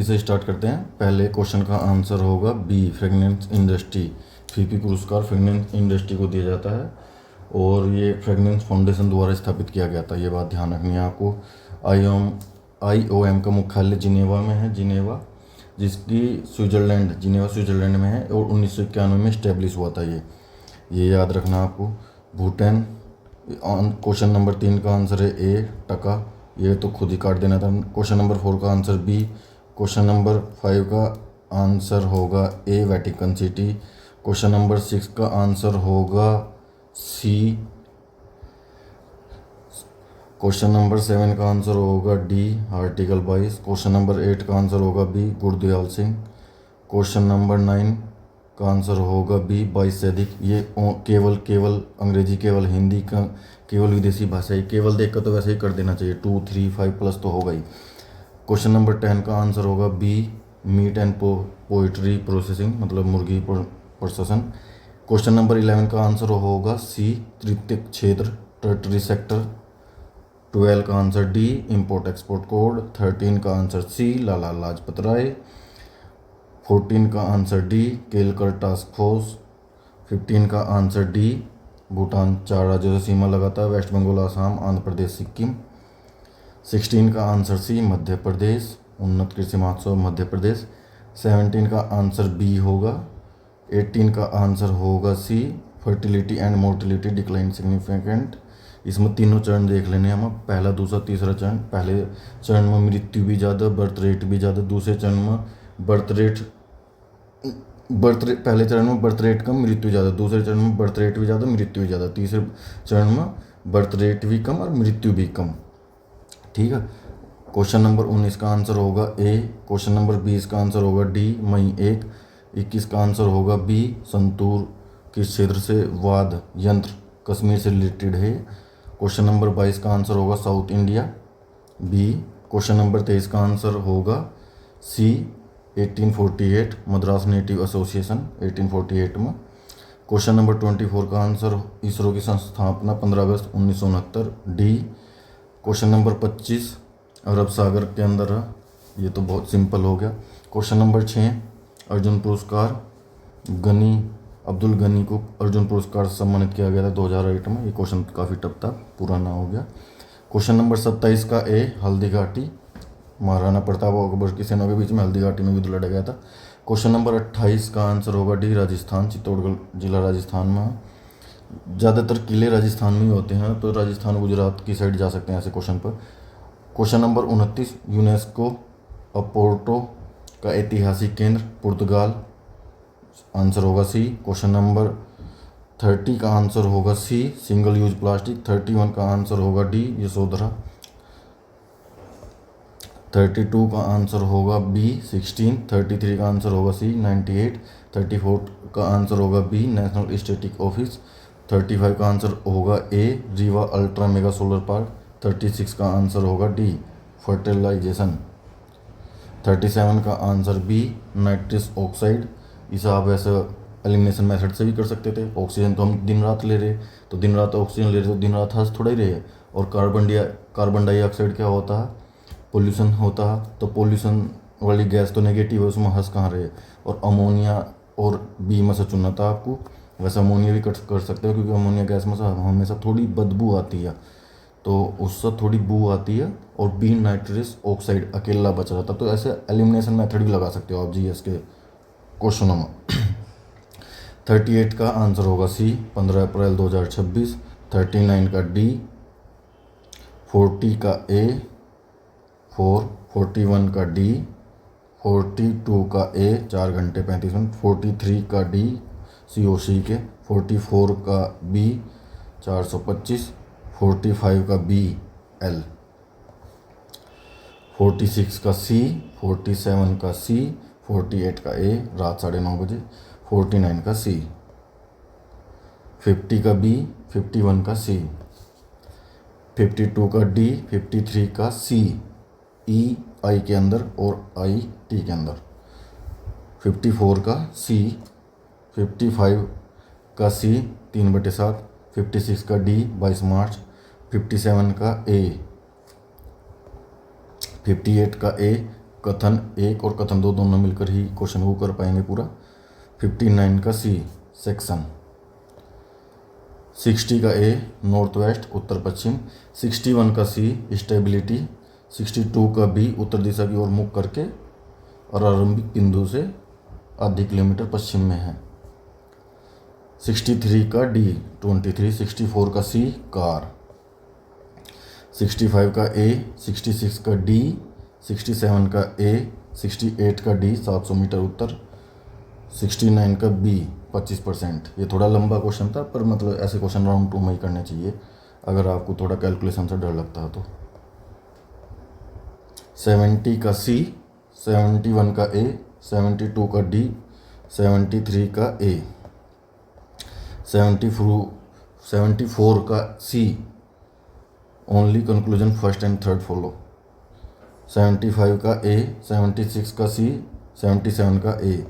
Fifty से start करते हैं। पहले क्वेश्चन का आंसर होगा बी, फ्रेगनेंस इंडस्ट्री। फिफी पुरस्कार फ्रेगनेंस इंडस्ट्री को दिया जाता है और ये फ्रेगनेंस फाउंडेशन द्वारा स्थापित किया गया था। ये बात ध्यान रखनी है आपको। IOM का मुख्यालय जिनेवा में है, जिनेवा, जिसकी जिनेवा स्विट्जरलैंड में है और 1991 में इस्टेब्लिश हुआ था ये याद रखना आपको। भूटान। क्वेश्चन नंबर 3 का आंसर है ए, टका। ये तो खुद ही काट देना था। क्वेश्चन नंबर 4 का आंसर बी। क्वेश्चन नंबर 5 का आंसर होगा ए, वेटिकन सिटी। क्वेश्चन नंबर 6 का आंसर होगा सी। क्वेश्चन नंबर 7 का आंसर होगा डी, आर्टिकल 22। क्वेश्चन नंबर 8 का आंसर होगा B, Gurdayal Singh. Question number 9 का आंसर होगा बी, 22 से अधिक। ये केवल अंग्रेजी, केवल हिंदी का, केवल विदेशी भाषा, केवल देखकर तो वैसे ही कर देना चाहिए। 2, 3, 5 प्लस तो होगा ही। क्वेश्चन नंबर 10 का आंसर होगा B, meat and poultry processing, मतलब मुर्गी प्रोसेसन। क्वेश्चन नंबर 11 का आंसर होगा सी, तृतीयक क्षेत्र, टेरिटरी सेक्टर। 12 का answer D, import export code. 13 का आंसर सी, लाला लाजपत राय। 14 का answer D, Kelkar task force. 15 का आंसर डी, भूटान 4 राज्यों से सीमा लगाता है, वेस्ट बंगाल, आसाम, आंध्र प्रदेश, सिक्किम। 16 का आंसर सी, मध्य प्रदेश, उन्नत कृषि महोत्सव मध्य प्रदेश। 17 का आंसर बी होगा। 18 का आंसर होगा C, fertility and mortality decline significant. इसमें तीनों चरण देख लेने हम, पहला, दूसरा, तीसरा चरण। पहले चरण में मृत्यु भी ज़्यादा, बर्थ रेट भी ज़्यादा। दूसरे चरण में पहले चरण में बर्थ रेट कम, मृत्यु ज़्यादा। दूसरे चरण में बर्थ रेट भी ज़्यादा, मृत्यु भी ज़्यादा। तीसरे चरण में बर्थ रेट भी कम और मृत्यु भी कम। ठीक है। क्वेश्चन नंबर 19 का आंसर होगा ए। क्वेश्चन नंबर 20 का आंसर होगा डी, मई 1। 21 का आंसर होगा बी, संतूर किस क्षेत्र से वाद्य यंत्र कश्मीर से रिलेटेड है। क्वेश्चन नंबर 22 का आंसर होगा South India, B. Question number 23 का आंसर होगा सी, 1848 मद्रास नेटिव एसोसिएशन, 1848 में। क्वेश्चन नंबर 24 का आंसर इसरो की संस्थापना 15 अगस्त 1969, डी। क्वेश्चन नंबर 25 अरब सागर के अंदर है, ये तो बहुत सिंपल हो गया। क्वेश्चन नंबर 6 अर्जुन पुरस्कार, अब्दुल गनी को अर्जुन पुरस्कार से सम्मानित किया गया था 2008 में। ये क्वेश्चन काफ़ी टफ था, पुराना हो गया। क्वेश्चन नंबर 27 का ए, हल्दी घाटी, महाराणा प्रताप और अकबर की सेना के बीच में हल्दी घाटी में युद्ध लड़ा गया था। क्वेश्चन नंबर 28 का आंसर होगा डी, राजस्थान, चित्तौड़गढ़ जिला राजस्थान में है। ज़्यादातर किले राजस्थान में ही होते हैं, तो राजस्थान गुजरात की साइड जा सकते हैं ऐसे क्वेश्चन पर। क्वेश्चन नंबर 29 यूनेस्को अपोर्टो का ऐतिहासिक केंद्र, पुर्तगाल, आंसर होगा सी। क्वेश्चन नंबर 30 का आंसर होगा सी, सिंगल यूज प्लास्टिक। 31 का आंसर होगा डी, यशोधरा। 32 का आंसर होगा बी, 16। 33 का आंसर होगा सी, 98। 34 का आंसर होगा बी, नेशनल स्टैटिक ऑफिस। 35 का आंसर होगा A, Rewa ultra mega solar park. 36 का आंसर होगा डी, फर्टिलाइजेशन। 37 का आंसर बी, नाइट्रस ऑक्साइड। इसे आप ऐसा एलिमिनेशन मेथड से भी कर सकते थे। ऑक्सीजन तो हम दिन रात ले रहे, तो दिन रात ऑक्सीजन ले रहे तो दिन रात हंस थोड़ा ही रहे। और कार्बन डाइऑक्साइड क्या होता है, पोल्यूशन होता है, तो पोल्यूशन वाली गैस तो नेगेटिव है, उसमें हंस कहाँ रहे। और अमोनिया और बी में से चुनना था आपको। वैसे अमोनिया भी कर सकते हो, क्योंकि अमोनिया गैस में से हमेशा थोड़ी बदबू आती है, तो उससे थोड़ी बू आती है। और बी, नाइट्रस ऑक्साइड अकेला बच रहा था। तो ऐसे एलिमिनेशन मेथड भी लगा सकते हो आप जीएस के क्वेश्चनों में। 38 का आंसर होगा सी, 15 अप्रैल 2026। 39 का डी, 40 का ए, 41 का डी, 42 का ए, 4 घंटे 35 मिनट। 43 का डी, COC के। 44 का बी, 425। 45 का बी, एल। 46 का सी, 47 का सी, 48 का ए, रात 9:30 बजे। 49 का सी। 50 का बी, 51 का सी। 52 का डी, 53 का सी, ई आई के अंदर और आई टी के अंदर। 54 का सी। 55 का सी, 3/7। 56 का डी, 22 मार्च। 57 का ए। 58 का ए, कथन 1 और कथन 2 दोनों मिलकर ही क्वेश्चन को कर पाएंगे पूरा। 59 का सी सेक्शन, 60 का ए नॉर्थ वेस्ट उत्तर पश्चिम, 61 का सी स्टेबिलिटी, 62 का बी उत्तर दिशा की ओर मुख करके और आरंभिक बिंदु से आधी किलोमीटर पश्चिम में है, 63 का डी 23, 64 का सी कार, 65 का ए, 66 का डी, 67 का ए, 68 का डी 700 मीटर उत्तर, 69 का बी 25%। ये थोड़ा लंबा क्वेश्चन था, पर मतलब ऐसे क्वेश्चन राउंड 2 में ही करने चाहिए अगर आपको थोड़ा कैलकुलेशन से डर लगता है तो। 70 का सी, 71 का ए, 72 का डी, 73 का ए, 74 का C only conclusion first and third follow, 75 का ए, 76 का सी, 77 का ए,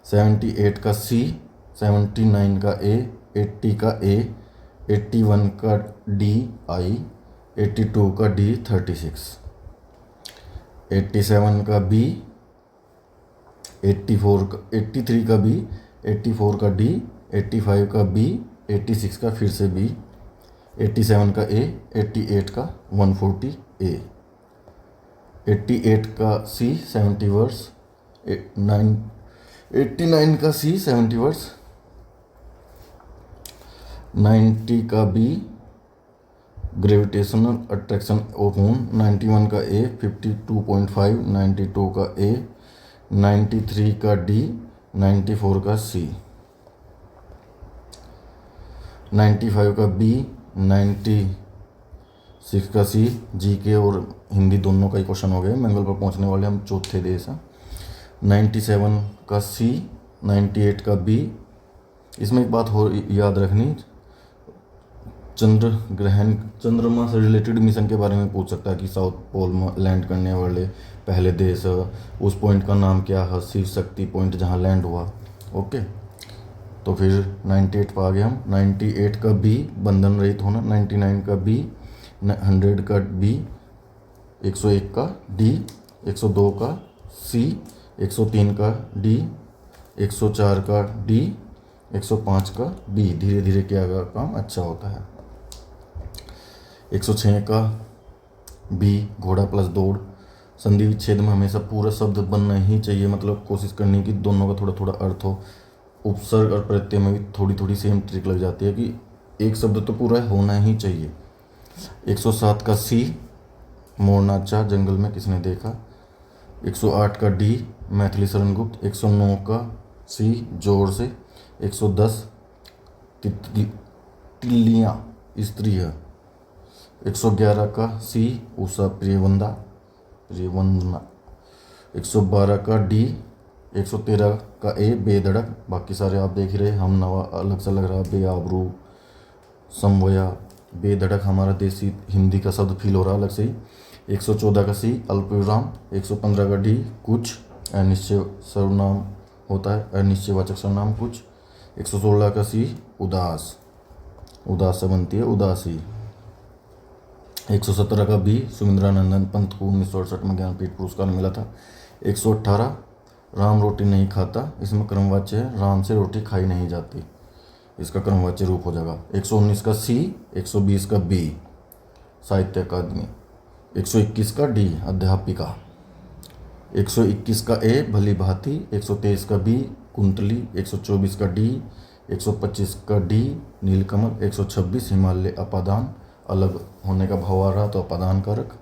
78 का सी, 79 का ए, 80 का ए, 81 का डी आई, 82 का डी 36, 87 का बी, 83 का बी, 84 का डी, 85 का बी, 86 का फिर से बी, 87 का ए, 88 का 140 ए, 88 का सी 70 वर्ड्स, 89 का सी 70 वर्ड्स, 90 का B gravitational attraction of moon, 91 का ए 52.5, 92 का ए, 93 का डी, 94 का सी, 95 का बी, 96 का सी। जीके और हिंदी दोनों का ही क्वेश्चन हो गया। मंगल पर पहुंचने वाले हम चौथे देश हैं। 97 का सी, 98 का बी। इसमें एक बात हो याद रखनी, चंद्रमा से रिलेटेड मिशन के बारे में पूछ सकता है कि साउथ पोल में लैंड करने वाले पहले देश, उस पॉइंट का नाम क्या है, शिव शक्ति पॉइंट जहाँ लैंड हुआ। ओके, तो फिर 98 पर आ गए हम। 98 का बी बंधन रहित होना, 99 का बी, 100 का बी, 101 का डी, 102 का सी, 103 का डी, 104 का डी, 105 का बी। धीरे धीरे किया गया काम अच्छा होता है। 106 का बी घोड़ा प्लस दौड़। संधि विच्छेद में हमेशा पूरा शब्द बनना ही चाहिए, मतलब कोशिश करनी कि दोनों का थोड़ा थोड़ा अर्थ हो। उपसर्ग और प्रत्यय में भी थोड़ी थोड़ी सेम ट्रिक लग जाती है कि एक शब्द तो पूरा होना ही चाहिए। 107 का सी मोर नाचा जंगल में किसने देखा। 108 का डी मैथिली शरण गुप्त। 109 का सी जोर से। 110 तितलियाँ स्त्री है। 111 का सी उषा प्रियवंदना। 112 का डी। 113 का ए बेधड़क। बाकी सारे आप देख ही रहे, हम नवा अलग सा लग रहा, बेआबरू, समवया, बेधड़क हमारा देसी हिंदी का शब्द फील हो रहा अलग से ही। 114 का सी अल्पविराम। 115 का डी कुछ अनिश्चय सर्वनाम होता है, अनिश्चयवाचक सर्वनाम कुछ। 116 का सी उदास, उदास से बनती है उदासी। 117 का बी सुमिंद्रानंदन पंत को 1968 में ज्ञानपीठ पुरस्कार मिला था। 118 राम रोटी नहीं खाता, इसमें क्रमवाच्य है, राम से रोटी खाई नहीं जाती, इसका क्रमवाच्य रूप हो जाएगा। 119 का सी। 120 का बी साहित्य अकादमी। 121 का डी अध्यापिका। 121 का ए भली भांति। 123 का बी कुंतली। 124 का डी। 125 का डी नीलकमल। 126 हिमालय अपादान, अलग होने का भाव आ रहा तो अपादान कारक।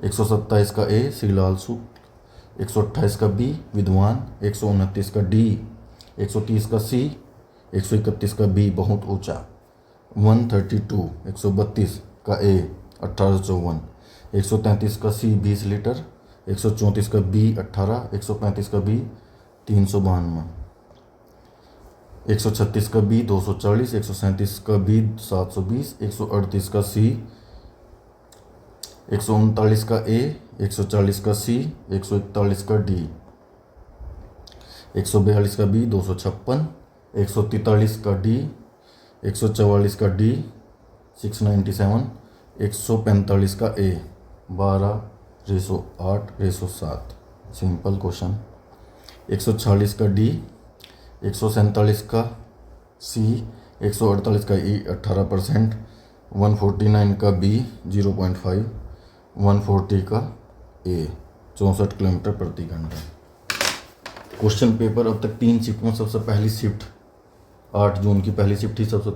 127 का ए श्रीलाल शुक्ल। 128 का बी विद्वान। 129 का डी। 130 का सी। 131 का बी बहुत ऊंचा। 132। 132 का ए 1854। 133 का सी 20 लीटर। 134 का बी 18। 135 का बी 352। 136 का बी 240। 137 का बी 720। 138 का सी। 139 का ए। 140 का सी। 141 का डी। 142 का बी 256। 143 का डी। 144 का डी 697। 145 का ए 12 रेशो 8 रेशो 7, सिंपल क्वेश्चन। 140 का डी, 147 का सी, 148 का ई 18%, 149 का बी 0.5, 140 का ए 64 किलोमीटर प्रति घंटा। क्वेश्चन पेपर अब तक 3 शिफ्ट में सबसे पहली शिफ्ट 8 जून की पहली शिफ्ट ही सबसे,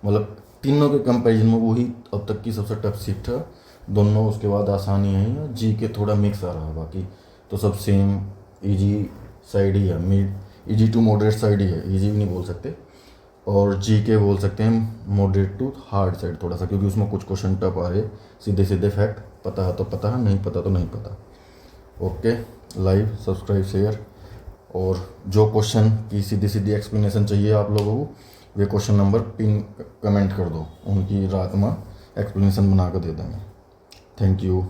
मतलब तीनों के कंपैरिजन में वही अब तक की सबसे टफ शिफ्ट है। दोनों उसके बाद आसानी है, जी के थोड़ा मिक्स आ रहा है, बाकी तो सब सेम इजी साइड ही है, mid easy to moderate side ही है, इजी भी नहीं बोल सकते। और जी के बोल सकते हैं मॉडरेट टू हार्ड साइड थोड़ा सा, क्योंकि उसमें कुछ क्वेश्चन टफ आ रहे, सीधे सीधे फैक्ट, पता है तो पता है, नहीं पता तो नहीं पता। Okay, live subscribe share. और जो क्वेश्चन की सीधी सीधी एक्सप्लेनेशन चाहिए आप लोगों को, वे क्वेश्चन नंबर पिन कमेंट कर दो, उनकी रात में एक्सप्लेनेशन बना कर दे देंगे। Thank you.